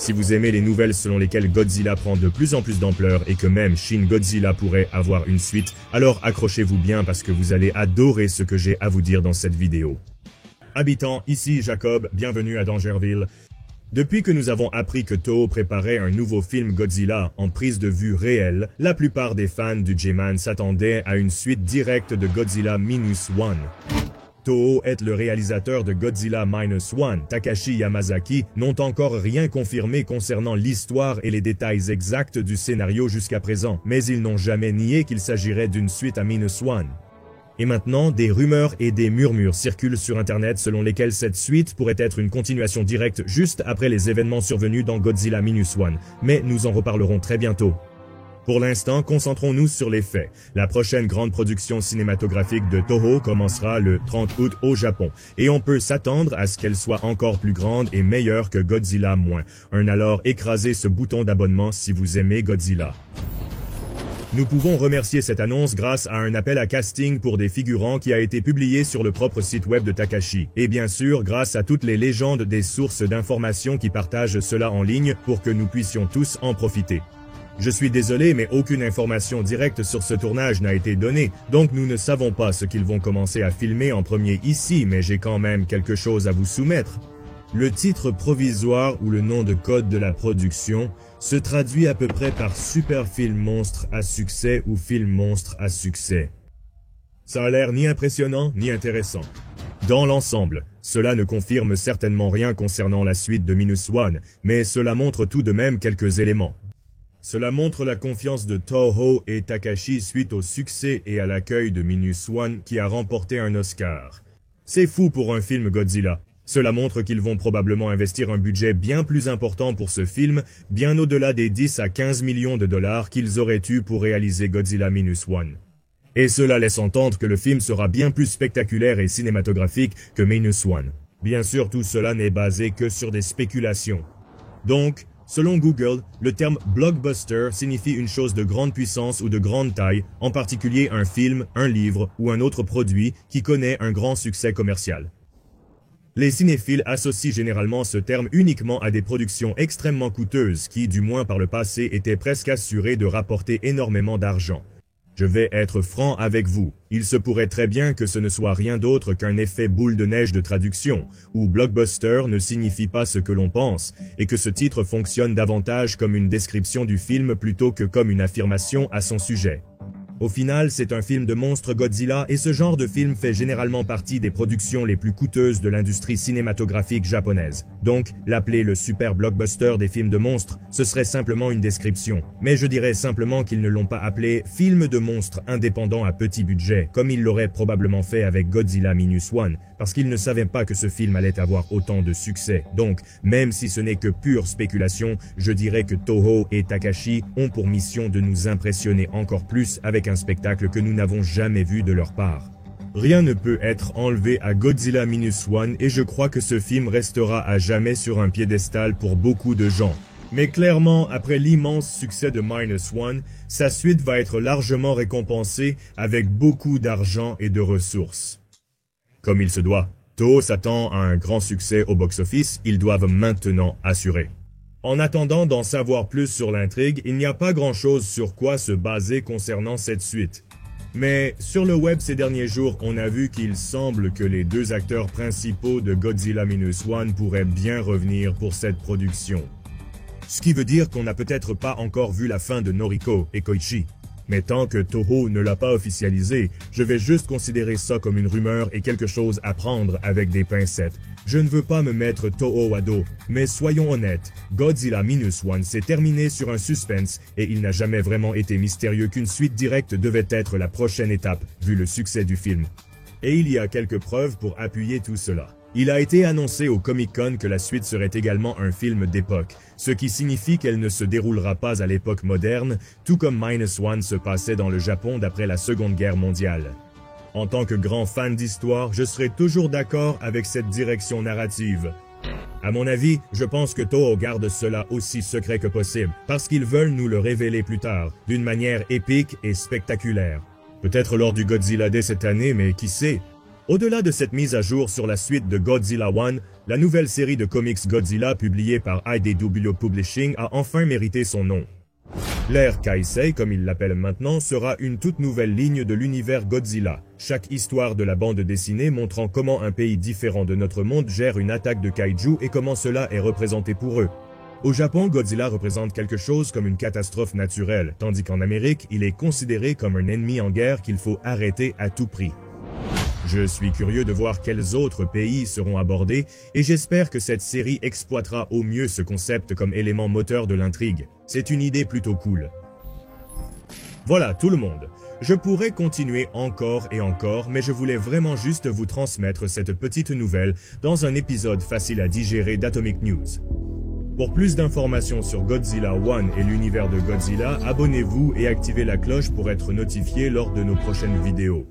Si vous aimez les nouvelles selon lesquelles Godzilla prend de plus en plus d'ampleur et que même Shin Godzilla pourrait avoir une suite, alors accrochez-vous bien parce que vous allez adorer ce que j'ai à vous dire dans cette vidéo. Habitants, ici Jacob, bienvenue à Dangerville. Depuis que nous avons appris que Toho préparait un nouveau film Godzilla en prise de vue réelle, la plupart des fans du J-Man s'attendaient à une suite directe de Godzilla Minus One. Toho est le réalisateur de Godzilla Minus One. Takashi Yamazaki n'ont encore rien confirmé concernant l'histoire et les détails exacts du scénario jusqu'à présent, mais ils n'ont jamais nié qu'il s'agirait d'une suite à Minus One. Et maintenant, des rumeurs et des murmures circulent sur Internet selon lesquels cette suite pourrait être une continuation directe juste après les événements survenus dans Godzilla Minus One, mais nous en reparlerons très bientôt. Pour l'instant, concentrons-nous sur les faits. La prochaine grande production cinématographique de Toho commencera le 30 août au Japon, et on peut s'attendre à ce qu'elle soit encore plus grande et meilleure que Godzilla moins. Alors écrasez ce bouton d'abonnement si vous aimez Godzilla. Nous pouvons remercier cette annonce grâce à un appel à casting pour des figurants qui a été publié sur le propre site web de Takashi. Et bien sûr, grâce à toutes les légendes des sources d'informations qui partagent cela en ligne pour que nous puissions tous en profiter. Je suis désolé, mais aucune information directe sur ce tournage n'a été donnée, donc nous ne savons pas ce qu'ils vont commencer à filmer en premier ici, mais j'ai quand même quelque chose à vous soumettre. Le titre provisoire ou le nom de code de la production se traduit à peu près par Super Film Monstre à succès ou Film Monstre à succès. Ça a l'air ni impressionnant ni intéressant. Dans l'ensemble, cela ne confirme certainement rien concernant la suite de Minus One, mais cela montre tout de même quelques éléments. Cela montre la confiance de Toho et Takashi suite au succès et à l'accueil de Minus One qui a remporté un Oscar. C'est fou pour un film Godzilla. Cela montre qu'ils vont probablement investir un budget bien plus important pour ce film, bien au-delà des 10 à 15 millions de dollars qu'ils auraient eu pour réaliser Godzilla Minus One. Et cela laisse entendre que le film sera bien plus spectaculaire et cinématographique que Minus One. Bien sûr, tout cela n'est basé que sur des spéculations. Donc, selon Google, le terme blockbuster signifie une chose de grande puissance ou de grande taille, en particulier un film, un livre ou un autre produit qui connaît un grand succès commercial. Les cinéphiles associent généralement ce terme uniquement à des productions extrêmement coûteuses qui, du moins par le passé, étaient presque assurées de rapporter énormément d'argent. Je vais être franc avec vous, il se pourrait très bien que ce ne soit rien d'autre qu'un effet boule de neige de traduction, où blockbuster ne signifie pas ce que l'on pense, et que ce titre fonctionne davantage comme une description du film plutôt que comme une affirmation à son sujet. Au final, c'est un film de monstre Godzilla et ce genre de film fait généralement partie des productions les plus coûteuses de l'industrie cinématographique japonaise. Donc, l'appeler le super blockbuster des films de monstres, ce serait simplement une description. Mais je dirais simplement qu'ils ne l'ont pas appelé film de monstres indépendant à petit budget, comme ils l'auraient probablement fait avec Godzilla Minus One, parce qu'ils ne savaient pas que ce film allait avoir autant de succès. Donc, même si ce n'est que pure spéculation, je dirais que Toho et Takashi ont pour mission de nous impressionner encore plus avec un spectacle que nous n'avons jamais vu de leur part. Rien ne peut être enlevé à Godzilla Minus One et je crois que ce film restera à jamais sur un piédestal pour beaucoup de gens. Mais clairement, après l'immense succès de Minus One, sa suite va être largement récompensée avec beaucoup d'argent et de ressources. Comme il se doit, Toho s'attend à un grand succès au box-office, ils doivent maintenant assurer. En attendant d'en savoir plus sur l'intrigue, il n'y a pas grand-chose sur quoi se baser concernant cette suite. Mais sur le web ces derniers jours, on a vu qu'il semble que les deux acteurs principaux de Godzilla Minus One pourraient bien revenir pour cette production. Ce qui veut dire qu'on n'a peut-être pas encore vu la fin de Noriko et Koichi. Mais tant que Toho ne l'a pas officialisé, je vais juste considérer ça comme une rumeur et quelque chose à prendre avec des pincettes. Je ne veux pas me mettre Toho à dos, mais soyons honnêtes, Godzilla Minus One s'est terminé sur un suspense et il n'a jamais vraiment été mystérieux qu'une suite directe devait être la prochaine étape, vu le succès du film. Et il y a quelques preuves pour appuyer tout cela. Il a été annoncé au Comic-Con que la suite serait également un film d'époque, ce qui signifie qu'elle ne se déroulera pas à l'époque moderne, tout comme Minus One se passait dans le Japon d'après la Seconde Guerre mondiale. En tant que grand fan d'histoire, je serai toujours d'accord avec cette direction narrative. À mon avis, je pense que Toho garde cela aussi secret que possible, parce qu'ils veulent nous le révéler plus tard, d'une manière épique et spectaculaire. Peut-être lors du Godzilla Day cette année, mais qui sait? Au-delà de cette mise à jour sur la suite de Godzilla 1, la nouvelle série de comics Godzilla publiée par IDW Publishing a enfin mérité son nom. L'ère Kaisei, comme il l'appelle maintenant, sera une toute nouvelle ligne de l'univers Godzilla, chaque histoire de la bande dessinée montrant comment un pays différent de notre monde gère une attaque de kaiju et comment cela est représenté pour eux. Au Japon, Godzilla représente quelque chose comme une catastrophe naturelle, tandis qu'en Amérique, il est considéré comme un ennemi en guerre qu'il faut arrêter à tout prix. Je suis curieux de voir quels autres pays seront abordés et j'espère que cette série exploitera au mieux ce concept comme élément moteur de l'intrigue. C'est une idée plutôt cool. Voilà tout le monde. Je pourrais continuer encore et encore, mais je voulais vraiment juste vous transmettre cette petite nouvelle dans un épisode facile à digérer d'Atomic News. Pour plus d'informations sur Godzilla 1 et l'univers de Godzilla, abonnez-vous et activez la cloche pour être notifié lors de nos prochaines vidéos.